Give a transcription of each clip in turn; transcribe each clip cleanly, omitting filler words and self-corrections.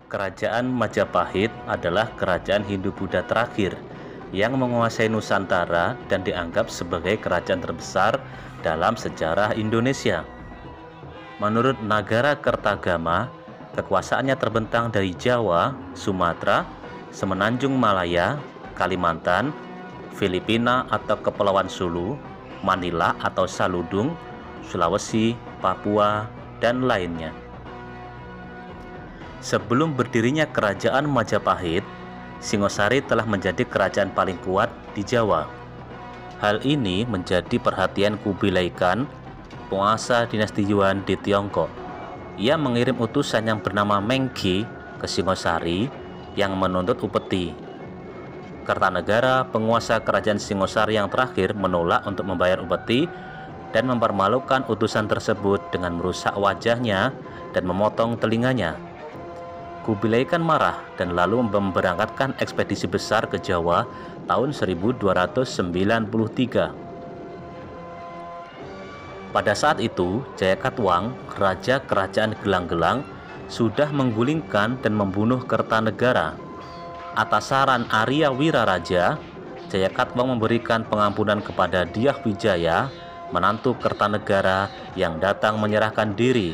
Kerajaan Majapahit adalah kerajaan Hindu-Buddha terakhir yang menguasai Nusantara dan dianggap sebagai kerajaan terbesar dalam sejarah Indonesia. Menurut Nagara Kertagama, kekuasaannya terbentang dari Jawa, Sumatera, Semenanjung Malaya, Kalimantan, Filipina atau Kepulauan Sulu, Manila atau Saludung, Sulawesi, Papua, dan lainnya. Sebelum berdirinya Kerajaan Majapahit, Singosari telah menjadi kerajaan paling kuat di Jawa. Hal ini menjadi perhatian Kubilai Khan, penguasa dinasti Yuan di Tiongkok. Ia mengirim utusan yang bernama Mengki ke Singosari yang menuntut upeti. Kertanegara, penguasa kerajaan Singosari yang terakhir, menolak untuk membayar upeti dan mempermalukan utusan tersebut dengan merusak wajahnya dan memotong telinganya. Kubilai Khan marah dan lalu memberangkatkan ekspedisi besar ke Jawa tahun 1293. Pada saat itu, Jayakatwang, raja kerajaan Gelang-Gelang, sudah menggulingkan dan membunuh Kertanegara. Atas saran Arya Wiraraja, Jayakatwang memberikan pengampunan kepada Dyah Wijaya, menantu Kertanegara yang datang menyerahkan diri.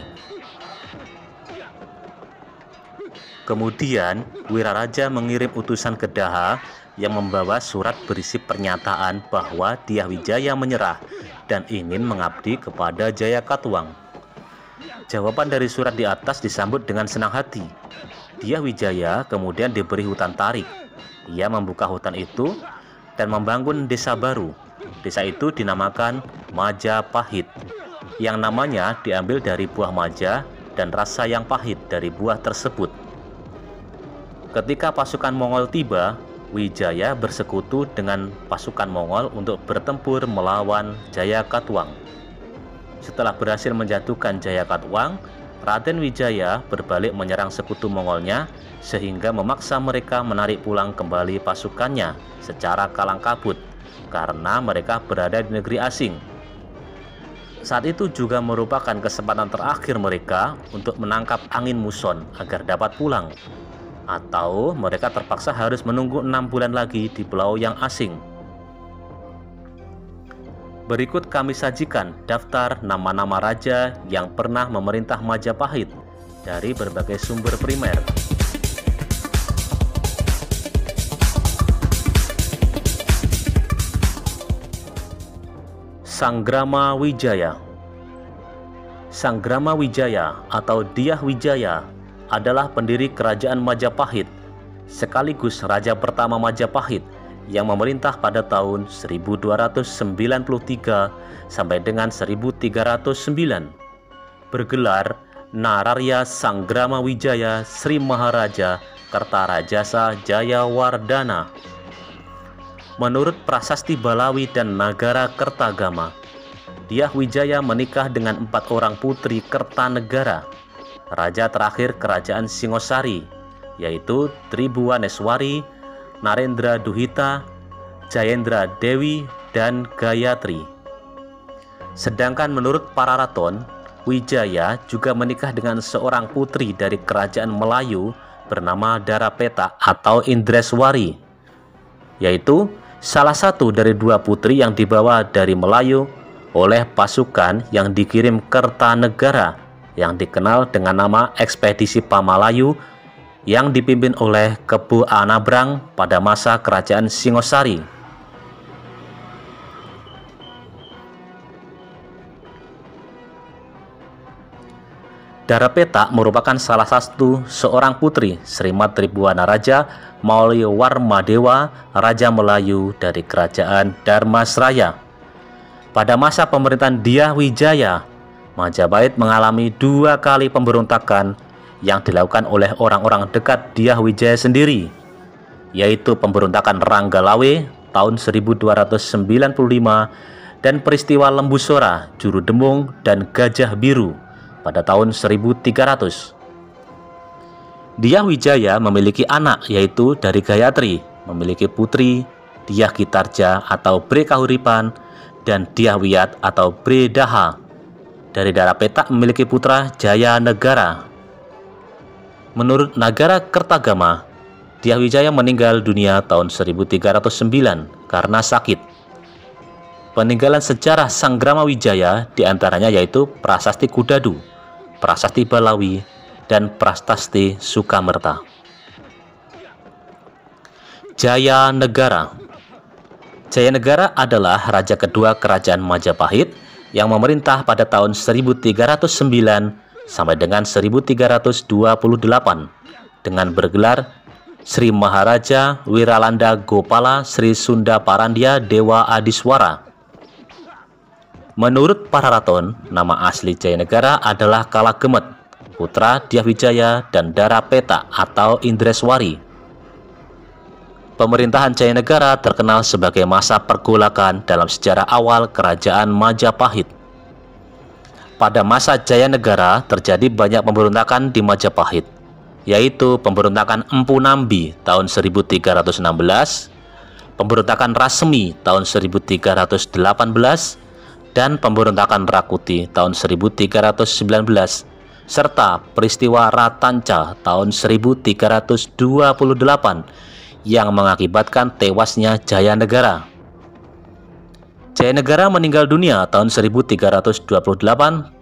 Kemudian, Wiraraja mengirim utusan ke Daha yang membawa surat berisi pernyataan bahwa Dyah Wijaya menyerah dan ingin mengabdi kepada Jayakatwang. Jawaban dari surat di atas disambut dengan senang hati. Dyah Wijaya kemudian diberi hutan tarik. Ia membuka hutan itu dan membangun desa baru. Desa itu dinamakan Majapahit, yang namanya diambil dari buah maja dan rasa yang pahit dari buah tersebut. Ketika pasukan Mongol tiba, Wijaya bersekutu dengan pasukan Mongol untuk bertempur melawan Jayakatwang. Setelah berhasil menjatuhkan Jayakatwang, Raden Wijaya berbalik menyerang sekutu Mongolnya sehingga memaksa mereka menarik pulang kembali pasukannya secara kalang kabut karena mereka berada di negeri asing. Saat itu juga merupakan kesempatan terakhir mereka untuk menangkap angin muson agar dapat pulang, atau mereka terpaksa harus menunggu 6 bulan lagi di pulau yang asing. Berikut kami sajikan daftar nama-nama raja yang pernah memerintah Majapahit dari berbagai sumber primer. Sanggrama Wijaya. Sanggrama Wijaya atau Dyah Wijaya adalah pendiri kerajaan Majapahit, sekaligus raja pertama Majapahit yang memerintah pada tahun 1293 sampai dengan 1309. Bergelar Nararya Sanggrama Wijaya Sri Maharaja Kertarajasa Jayawardhana. Menurut Prasasti Balawi dan Nagara Kertagama, Dyah Wijaya menikah dengan 4 orang putri Kertanegara, raja terakhir kerajaan Singosari, yaitu Tribhuwaneswari, Narendra Duhita, Jayendra Dewi, dan Gayatri. Sedangkan menurut Pararaton, Wijaya juga menikah dengan seorang putri dari kerajaan Melayu bernama Darapeta atau Indreswari, yaitu salah satu dari 2 putri yang dibawa dari Melayu oleh pasukan yang dikirim Kertanegara yang dikenal dengan nama Ekspedisi Pamalayu yang dipimpin oleh Kebu Anabrang pada masa kerajaan Singosari. Darapeta merupakan salah satu seorang putri Srimad Tribhuwanaraja Mauliwarmadewa, Raja Melayu dari kerajaan Dharmasraya. Pada masa pemerintahan Dyah Wijaya, Majapahit mengalami 2 kali pemberontakan yang dilakukan oleh orang-orang dekat Dyah Wijaya sendiri, yaitu pemberontakan Ranggalawe tahun 1295 dan peristiwa Lembu Sora, Juru Demung, dan Gajah Biru pada tahun 1300. Dyah Wijaya memiliki anak, yaitu dari Gayatri, memiliki putri Dyah Kitarja atau Bre Kahuripan dan Dyah Wiyat atau Bre Daha. Dari Darapeta memiliki putra Jaya Negara. Menurut Nagara Kertagama, Dyah Wijaya meninggal dunia tahun 1309 karena sakit. Peninggalan sejarah Sanggrama Wijaya diantaranya yaitu Prasasti Kudadu, Prasasti Balawi, dan Prasasti Sukamerta. Jayanegara. Jayanegara adalah raja kedua kerajaan Majapahit yang memerintah pada tahun 1309 sampai dengan 1328 dengan bergelar Sri Maharaja Wiralanda Gopala Sri Sunda Parandia Dewa Adiswara. Menurut para raton, nama asli Jayanegara adalah Kalagemet, putra Dyah Wijaya dan Darapeta atau Indreswari. Pemerintahan Jayanegara terkenal sebagai masa pergolakan dalam sejarah awal kerajaan Majapahit. Pada masa Jayanegara terjadi banyak pemberontakan di Majapahit, yaitu pemberontakan Empu Nambi tahun 1316, pemberontakan Rasemi tahun 1318, dan pemberontakan Rakuti tahun 1319, serta peristiwa Ratanca tahun 1328 yang mengakibatkan tewasnya Jayanegara. Jayanegara meninggal dunia tahun 1328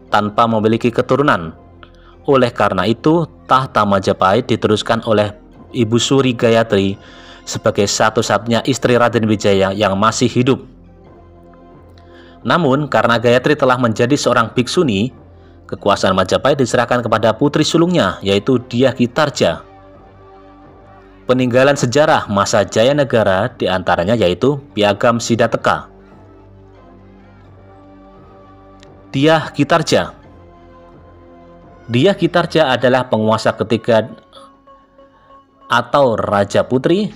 tanpa memiliki keturunan. Oleh karena itu, tahta Majapahit diteruskan oleh Ibu Suri Gayatri sebagai satu-satunya istri Raden Wijaya yang masih hidup. Namun, karena Gayatri telah menjadi seorang bhiksuni, kekuasaan Majapahit diserahkan kepada putri sulungnya, yaitu Dyah Kitarja. Peninggalan sejarah masa Jayanegara diantaranya yaitu Piagam Sidateka. Dyah Kitarja. Dyah Kitarja adalah penguasa ketiga atau Raja Putri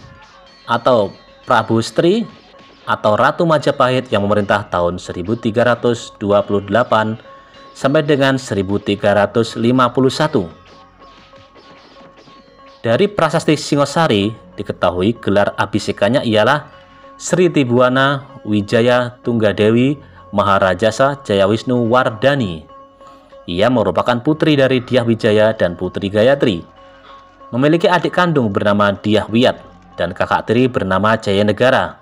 atau Prabu Stri atau Ratu Majapahit yang memerintah tahun 1328 sampai dengan 1351. Dari Prasasti Singosari diketahui gelar abhisekanya ialah Sri Tibuana Wijaya Tunggadewi Maharajasa Jayawisnu Wardani. Ia merupakan putri dari Dyah Wijaya dan Putri Gayatri. Memiliki adik kandung bernama Dyah Wiyat dan kakak tiri bernama Jayanegara.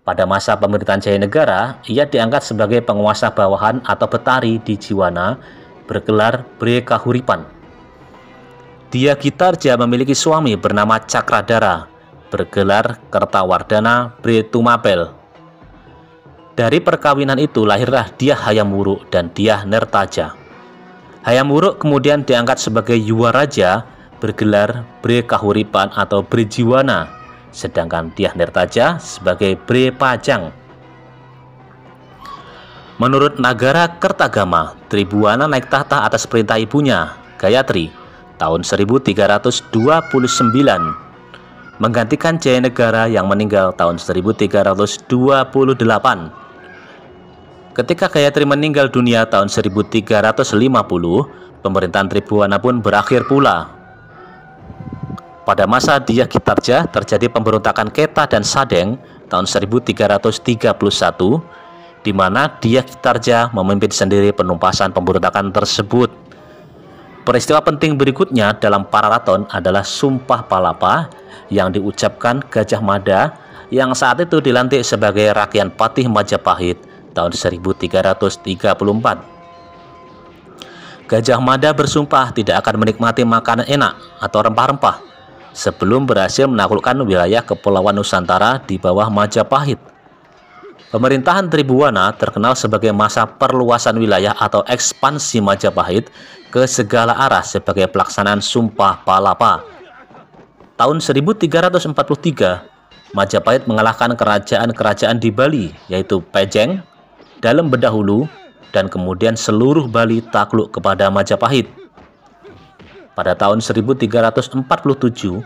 Pada masa pemerintahan Jayanegara, ia diangkat sebagai penguasa bawahan atau betari di Jiwana bergelar Bre Kahuripan. Dyah Kitarja memiliki suami bernama Cakradara bergelar Kertawardana Bre Tumapel. Dari perkawinan itu lahirlah Dyah Hayam Wuruk dan Dyah Nertaja. Hayam Wuruk kemudian diangkat sebagai Yuwaraja bergelar Bre Kahuripan atau Bre Jiwana, sedangkan Dyah Nertaja sebagai Bre Pajang. Menurut Nagara Kertagama, Tribuana naik tahta atas perintah ibunya, Gayatri, tahun 1329, menggantikan Jayanegara yang meninggal tahun 1328. Ketika Gayatri meninggal dunia tahun 1350, pemerintahan Tribuana pun berakhir pula. Pada masa Dyah Kitarja terjadi pemberontakan Keta dan Sadeng tahun 1331, di mana Dyah Kitarja memimpin sendiri penumpasan pemberontakan tersebut. Peristiwa penting berikutnya dalam para raton adalah Sumpah Palapa yang diucapkan Gajah Mada yang saat itu dilantik sebagai Rakyat Patih Majapahit tahun 1334. Gajah Mada bersumpah tidak akan menikmati makanan enak atau rempah-rempah sebelum berhasil menaklukkan wilayah Kepulauan Nusantara di bawah Majapahit. Pemerintahan Tribuana terkenal sebagai masa perluasan wilayah atau ekspansi Majapahit ke segala arah sebagai pelaksanaan Sumpah Palapa. Tahun 1343, Majapahit mengalahkan kerajaan-kerajaan di Bali, yaitu Pejeng, Dalem Bedahulu, dan kemudian seluruh Bali takluk kepada Majapahit. Pada tahun 1347,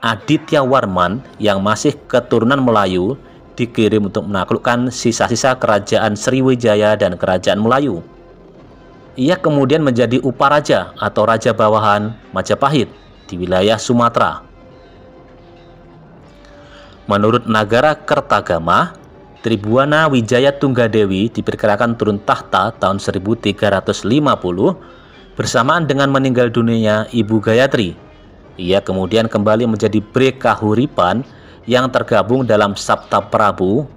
Aditya Warman yang masih keturunan Melayu dikirim untuk menaklukkan sisa-sisa kerajaan Sriwijaya dan kerajaan Melayu. Ia kemudian menjadi Uparaja atau Raja Bawahan Majapahit di wilayah Sumatera. Menurut Nagara Kertagama, Tribuana Wijaya Tunggadewi diperkirakan turun tahta tahun 1350 bersamaan dengan meninggal dunia Ibu Gayatri. Ia kemudian kembali menjadi Bre Kahuripan yang tergabung dalam Sabta Prabu,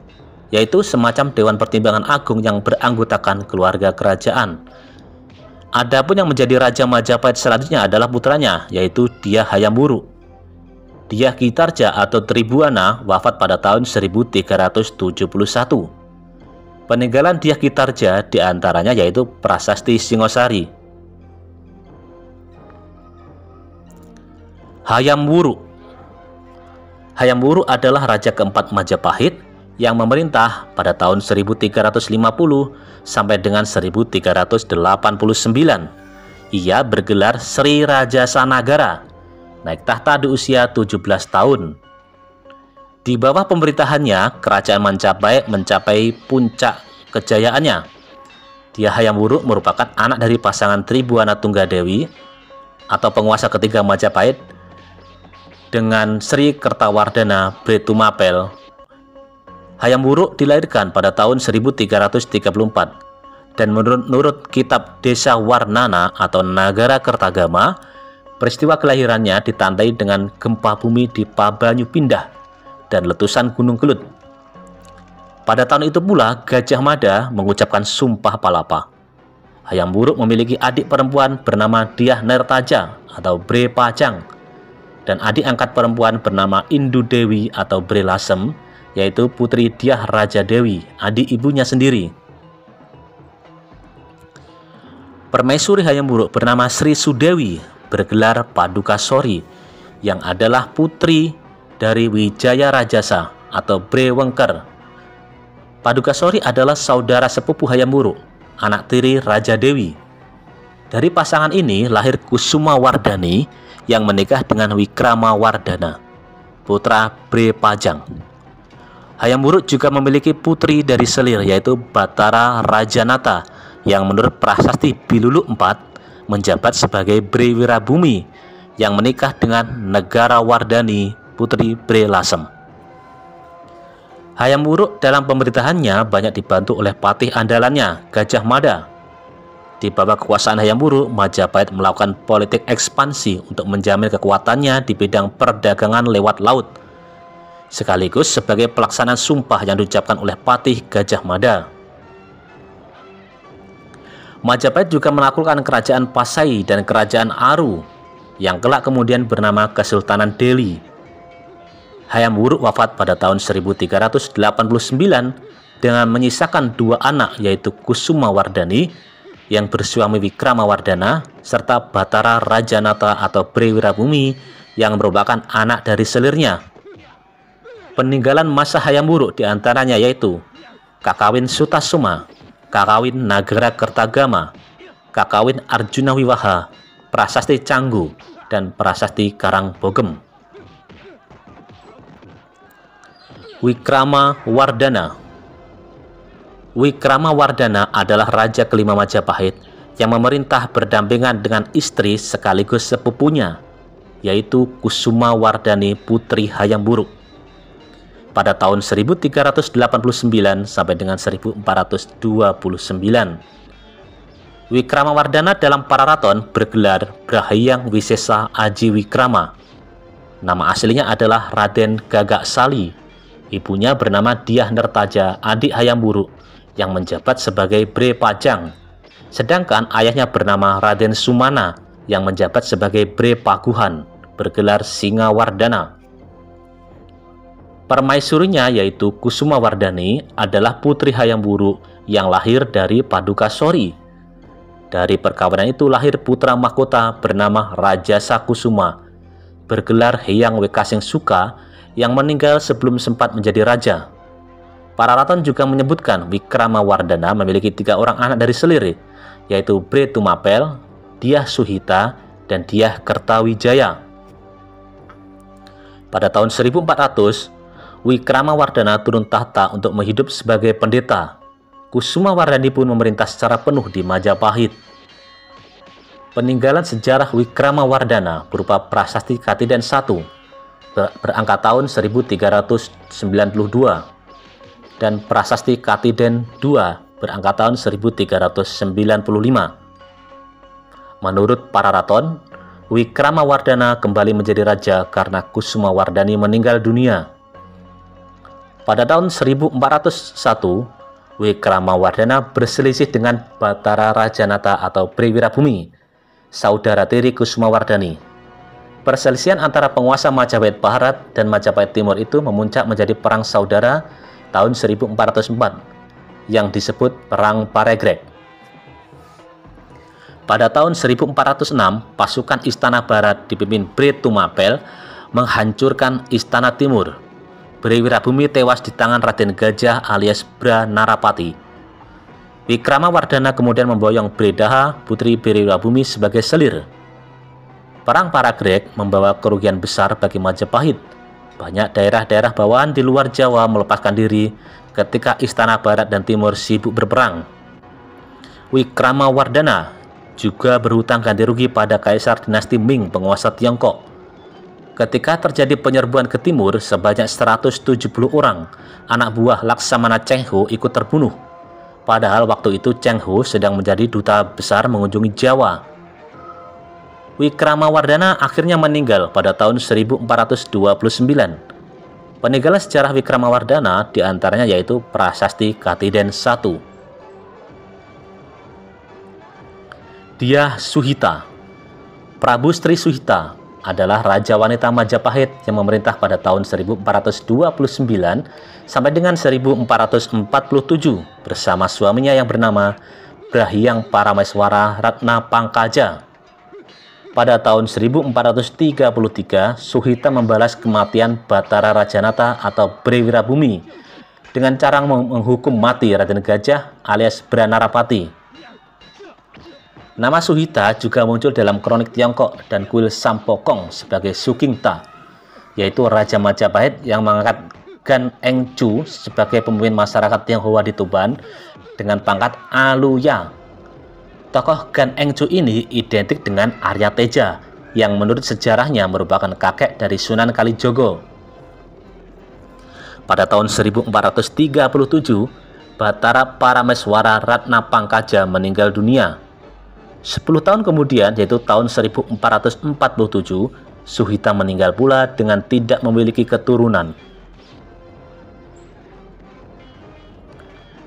yaitu semacam Dewan Pertimbangan Agung yang beranggotakan keluarga kerajaan. Adapun yang menjadi Raja Majapahit selanjutnya adalah putranya, yaitu Dyah Hayam Wuruk. Dyah Kitarja atau Tribuana wafat pada tahun 1371. Peninggalan Dyah Kitarja diantaranya yaitu Prasasti Singosari. Hayam Wuruk. Hayam Wuruk adalah raja keempat Majapahit yang memerintah pada tahun 1350 sampai dengan 1389. Ia bergelar Sri Raja Sanagara, naik tahta di usia 17 tahun. Di bawah pemerintahannya, kerajaan Majapahit mencapai puncak kejayaannya. Dyah Hayam Wuruk merupakan anak dari pasangan Tribuana Tunggadewi atau penguasa ketiga Majapahit dengan Sri Kertawardhana Bre Tumapel. Hayam Wuruk dilahirkan pada tahun 1334 dan menurut kitab Desa Warnana atau Nagara Kertagama, peristiwa kelahirannya ditandai dengan gempa bumi di Pabanyu Pindah dan letusan Gunung Kelut. Pada tahun itu pula Gajah Mada mengucapkan Sumpah Palapa. Hayam Wuruk memiliki adik perempuan bernama Dyah Nertaja atau Bre Pajang dan adik angkat perempuan bernama Indu Dewi atau Bre Lasem, yaitu putri Dyah Raja Dewi, adik ibunya sendiri. Permaisuri Hayam Wuruk bernama Sri Sudewi bergelar Paduka Sori yang adalah putri dari Wijaya Rajasa atau Bre Wengker. Paduka Sori adalah saudara sepupu Hayam Wuruk, anak tiri Raja Dewi. Dari pasangan ini lahir Kusuma Wardani yang menikah dengan Wikrama Wardana, putra Bre Pajang. Hayam Wuruk juga memiliki putri dari selir yaitu Batara Rajanata yang menurut Prasasti Bilulu IV menjabat sebagai Bre Wirabumi yang menikah dengan Negara Wardani, putri Bre Lasem. Hayam Wuruk dalam pemerintahannya banyak dibantu oleh patih andalannya, Gajah Mada. Di bawah kekuasaan Hayam Wuruk, Majapahit melakukan politik ekspansi untuk menjamin kekuatannya di bidang perdagangan lewat laut, sekaligus sebagai pelaksanaan sumpah yang diucapkan oleh patih Gajah Mada. Majapahit juga menaklukkan kerajaan Pasai dan kerajaan Aru yang kelak kemudian bernama Kesultanan Delhi. Hayam Wuruk wafat pada tahun 1389 dengan menyisakan dua anak yaitu Kusuma Wardani yang bersuami Wikrama Wardana serta Batara Rajanata atau Bre Wirabumi yang merupakan anak dari selirnya. Peninggalan masa Hayam Wuruk diantaranya yaitu Kakawin Sutasoma, Kakawin Nagara Kertagama, Kakawin Arjuna Wiwaha, Prasasti Canggu, dan Prasasti Karangbogem. Wikrama Wardana. Wikrama Wardana adalah raja kelima Majapahit yang memerintah berdampingan dengan istri sekaligus sepupunya, yaitu Kusuma Wardani putri Hayam Wuruk. Pada tahun 1389 sampai dengan 1429. Wikrama Wardana dalam Pararaton bergelar Brahyang Wisesa Aji Wikrama. Nama aslinya adalah Raden Gagak Sali. Ibunya bernama Dyah Nertaja, adik Hayam Wuruk, yang menjabat sebagai Bre Pajang. Sedangkan ayahnya bernama Raden Sumana, yang menjabat sebagai Bre Paguhan, bergelar Singa Wardana. Permaisurinya yaitu Kusuma Wardani adalah putri Hayam Wuruk yang lahir dari Paduka Sori. Dari perkawinan itu lahir putra mahkota bernama Raja Sakusuma, bergelar Hyang Wekasing Suka, yang meninggal sebelum sempat menjadi raja. Pararaton juga menyebutkan Wikrama Wardana memiliki 3 orang anak dari selir, yaitu Bre Tumapel, Dyah Suhita, dan Dyah Kertawijaya. Pada tahun 1400, Wikrama Wardana turun tahta untuk menghidup sebagai pendeta. Kusuma Wardani pun memerintah secara penuh di Majapahit. Peninggalan sejarah Wikrama Wardana berupa Prasasti Katiden I berangka tahun 1392 dan Prasasti Katiden II berangka tahun 1395. Menurut Pararaton, Wikramawardhana kembali menjadi raja karena Kusumawardhani meninggal dunia. Pada tahun 1401, Wikramawardhana berselisih dengan Batara Rajanata atau Briwirabhumi, saudara tiri Kusumawardhani. Perselisihan antara penguasa Majapahit Barat dan Majapahit Timur itu memuncak menjadi perang saudara tahun 1404 yang disebut Perang Paregreg. Pada tahun 1406, pasukan Istana Barat dipimpin Bre Tumapel menghancurkan Istana Timur. Briwirabhumi tewas di tangan Raden Gajah alias Bra Narapati. Wikramawardhana kemudian memboyong Bre Daha, putri Briwirabhumi sebagai selir. Perang Paregreg membawa kerugian besar bagi Majapahit. Banyak daerah-daerah bawahan di luar Jawa melepaskan diri ketika Istana Barat dan Timur sibuk berperang. Wikramawardhana juga berhutang ganti rugi pada Kaisar dinasti Ming, penguasa Tiongkok. Ketika terjadi penyerbuan ke timur, sebanyak 170 orang anak buah Laksamana Cheng Ho ikut terbunuh. Padahal waktu itu Cheng Ho sedang menjadi duta besar mengunjungi Jawa. Wikramawardhana akhirnya meninggal pada tahun 1429. Peninggalan sejarah Wikramawardhana diantaranya yaitu Prasasti Katiden I. Dyah Suhita. Prabu Sri Suhita adalah raja wanita Majapahit yang memerintah pada tahun 1429 sampai dengan 1447 bersama suaminya yang bernama Brahyang Parameswara Ratna Pangkaja. Pada tahun 1433, Suhita membalas kematian Batara Rajanata atau Briwirabhumi dengan cara menghukum mati Raden Gajah alias Bra Narapati. Nama Suhita juga muncul dalam kronik Tiongkok dan kuil Sampokong sebagai Sukingta, yaitu Raja Majapahit yang mengangkat Gan Eng Chu sebagai pemimpin masyarakat Tionghoa di Tuban dengan pangkat Aluya. Tokoh Gan Eng Chu ini identik dengan Arya Teja yang menurut sejarahnya merupakan kakek dari Sunan Kalijogo. Pada tahun 1437, Batara Parameswara Ratna Pangkaja meninggal dunia. 10 tahun kemudian, yaitu tahun 1447, Suhita meninggal pula dengan tidak memiliki keturunan.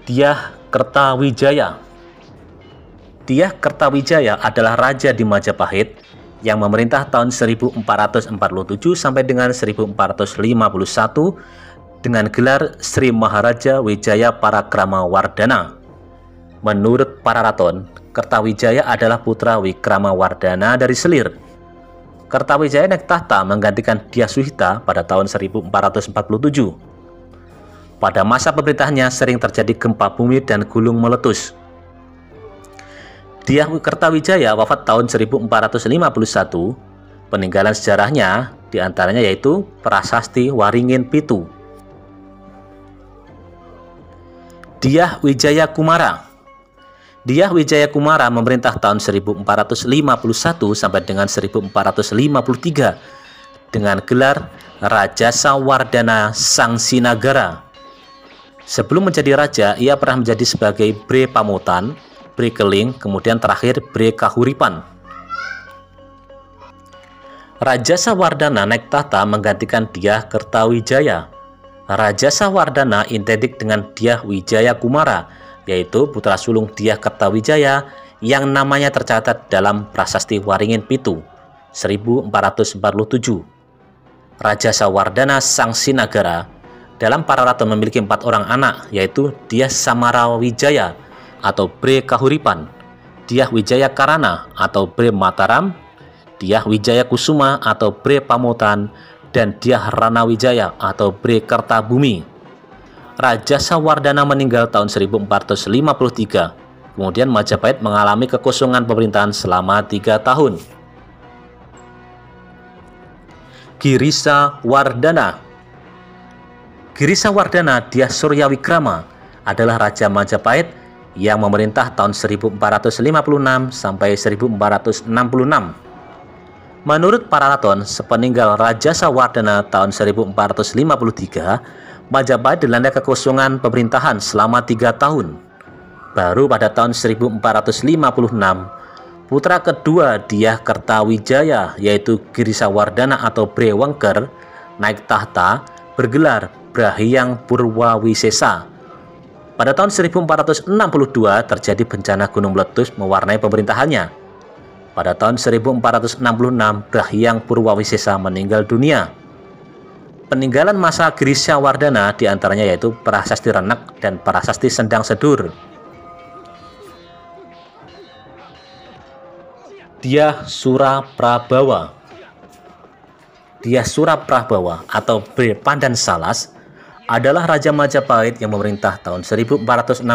Dyah Kertawijaya. Dyah Kertawijaya adalah raja di Majapahit yang memerintah tahun 1447 sampai dengan 1451 dengan gelar Sri Maharaja Wijaya Parakramawardhana. Menurut para raton, Kertawijaya adalah putra Wikramawardhana dari Selir. Kertawijaya naik tahta menggantikan Dyah Suhita pada tahun 1447. Pada masa pemerintahannya sering terjadi gempa bumi dan gunung meletus. Dyah Kertawijaya wafat tahun 1451. Peninggalan sejarahnya diantaranya yaitu Prasasti Waringin Pitu. Dyah Wijaya Kumara. Dyah Wijaya Kumara memerintah tahun 1451 sampai dengan 1453 dengan gelar Rajasawardhana Sangsinagara. Sebelum menjadi raja, ia pernah menjadi sebagai Bre Pamutan, Bre Keling, kemudian terakhir Bre Kahuripan. Rajasawardhana naik tahta menggantikan Dyah Kertawijaya. Rajasawardhana identik dengan Dyah Wijaya Kumara, yaitu putra sulung Dyah Kertawijaya yang namanya tercatat dalam Prasasti Waringin Pitu 1447. Rajasawardhana Sangsinagara dalam para raton memiliki 4 orang anak, yaitu Dyah Samarawijaya atau Bre Kahuripan, Dyah Wijaya Karana atau Bre Mataram, Dyah Wijaya Kusuma atau Bre Pamutan, dan Dyah Ranawijaya atau Bre Kertabumi. Rajasawardhana meninggal tahun 1453. Kemudian Majapahit mengalami kekosongan pemerintahan selama 3 tahun. Girisawardhana. Girisawardhana Dyah Suryawikrama adalah Raja Majapahit yang memerintah tahun 1456 sampai 1466. Menurut para raton, sepeninggal Rajasawardhana tahun 1453, Majapahit dilanda kekosongan pemerintahan selama 3 tahun. Baru pada tahun 1456, Putra kedua Dyah Kertawijaya yaitu Girisawardhana atau Brewengker naik tahta bergelar Brahyang Purwawisesa. Pada tahun 1462 terjadi bencana gunung meletus mewarnai pemerintahannya. Pada tahun 1466 Brahyang Purwawisesa meninggal dunia. Peninggalan masa Girisawardhana diantaranya yaitu Prasasti Renek dan Prasasti Sendang Sedur. Dyah Suraprabawa. Dyah Suraprabawa atau Bre Pandansalas adalah Raja Majapahit yang memerintah tahun 1466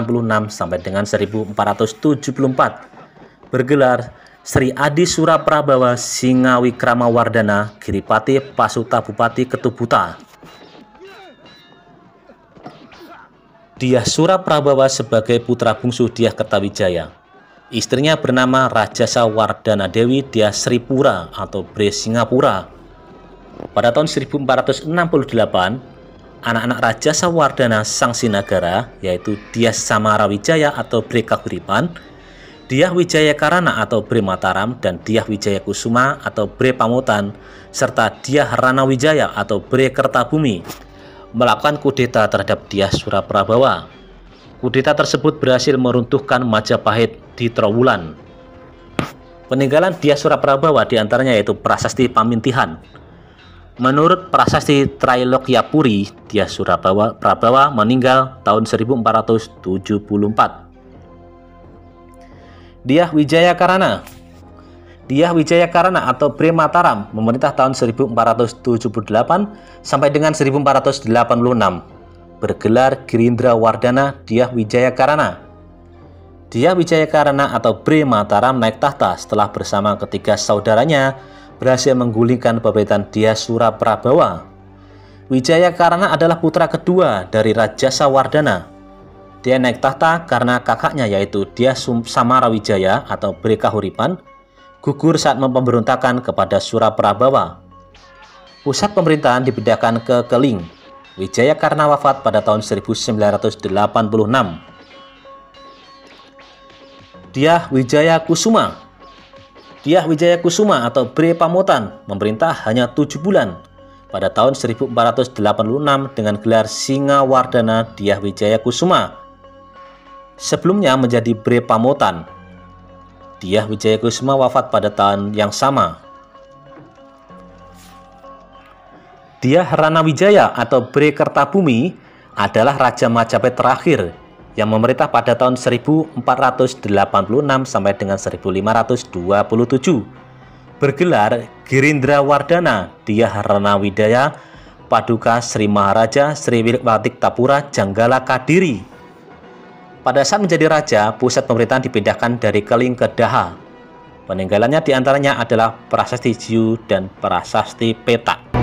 sampai dengan 1474. Bergelar Sri Adi Suraprabawa Singawikramawardhana Giripati Pasuta Bupati Ketubuta. Dyah Suraprabawa sebagai putra bungsu Dyah Kertawijaya. Istrinya bernama Rajasa Wardhana Dewi Dyah Sripura atau Bre Singapura. Pada tahun 1468, anak-anak Rajasa Wardhana Sangsinagara yaitu Dyah Samarawijaya atau Bre Kahuripan, Dyah Wijayakarana atau Bre Mataram, dan Dyah Wijayakusuma atau Bre Pamotan, serta Dyah Ranawijaya atau Bre Kertabumi melakukan kudeta terhadap Dyah Suraprabawa. Kudeta tersebut berhasil meruntuhkan Majapahit di Trowulan. Peninggalan Dyah Suraprabawa diantaranya yaitu Prasasti Pamintihan. Menurut Prasasti Trailokyapuri, Dyah Suraprabawa meninggal tahun 1474. Dyah Wijayakarana. Dyah Wijayakarana atau Bre Mataram memerintah tahun 1478 sampai dengan 1486. Bergelar Girindrawardhana Dyah Wijayakarana. Dyah Wijayakarana atau Bre Mataram naik tahta setelah bersama ketiga saudaranya berhasil menggulingkan pemerintahan Dyah Suraprabawa. Wijayakarana adalah putra kedua dari Rajasa Wardhana. Dia naik tahta karena kakaknya yaitu Dyah Samarawijaya atau Bre Kahuripan gugur saat memberontakkan kepada Suraprabawa. Pusat pemerintahan dipindahkan ke Keling. Wijayakarana wafat pada tahun 1986. Dyah Wijayakusuma. Dyah Wijayakusuma atau Bre Pamotan memerintah hanya 7 bulan pada tahun 1486 dengan gelar Singawardhana Dyah Wijayakusuma. Sebelumnya menjadi Bre Pamotan. Dyah Wijayakusuma wafat pada tahun yang sama. Dyah Ranawijaya atau Bre Kertabumi adalah Raja Majapahit terakhir yang memerintah pada tahun 1486 sampai dengan 1527. Bergelar Girindrawardhana Dyah Ranawijaya Paduka Sri Maharaja Sri Wilwatik Tapura Janggala Kadiri. Pada saat menjadi raja, pusat pemerintahan dipindahkan dari Keling ke Daha. Peninggalannya diantaranya adalah Prasasti Jiu dan Prasasti Petak.